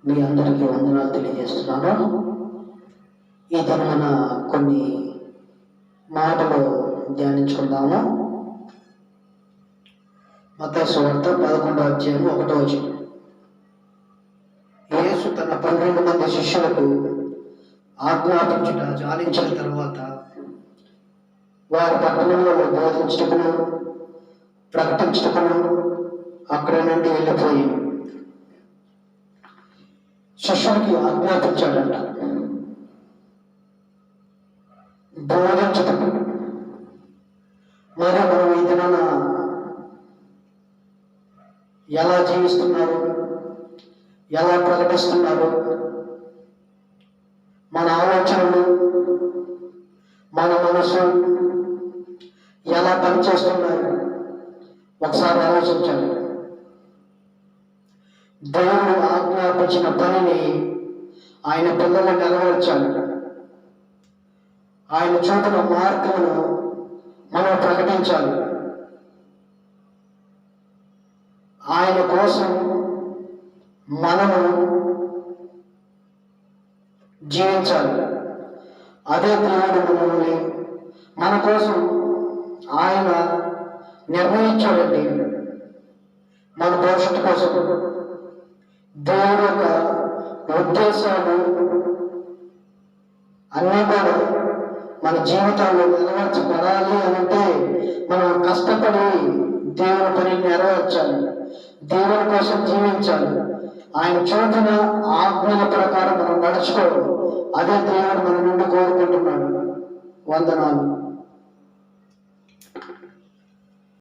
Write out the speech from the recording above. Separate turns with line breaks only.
మీ అందరికీ వందనాలు తెలియజేస్తున్నాను. ఈ దినమున కొన్ని మాటలు ధ్యానించుకుందాము. మత్తయి సువార్త 11వ అధ్యాయం 1వ వచనం. యేసు తన 12 మంది శిష్యులకు ఆజ్ఞాపించుట చాలించిన తర్వాత వారి పట్టణంలో బోధించుటకును ప్రకటించుటకును అక్కడ నుండి వెళ్ళిపోయి శిష్యునికి ఆజ్ఞాపించాడంట, బోధించుటకు. మరి మనం ఈ దినాన ఎలా జీవిస్తున్నారు, ఎలా ప్రకటిస్తున్నారు, మన ఆలోచనలు, మన మనసు ఎలా పనిచేస్తున్నాయి ఒకసారి ఆలోచించాలి. దేవుడు ఆజ్ఞాపించిన పనిని ఆయన పిల్లలు నెరవేర్చాలి. ఆయన చూపిన మార్గమును మనం ప్రకటించాలి. ఆయన కోసం మనము జీవించాలి. అదే దేవుడు మనల్ని మన కోసం ఆయన నిర్ణయించాడండి. మన భవిష్యత్తు కోసం దేవుడు యొక్క ఉద్దేశాలు అన్నీ కూడా మన జీవితంలో నెరవేర్చబడాలి అంటే మనం కష్టపడి దేవుని పని నెరవేర్చాలి, దేవుని కోసం జీవించాలి. ఆయన చూపిన ఆజ్ఞల ప్రకారం మనం నడుచుకోవాలి. అదే దేవుడు మన నుండి కోరుకుంటున్నాడు. వందనాలు.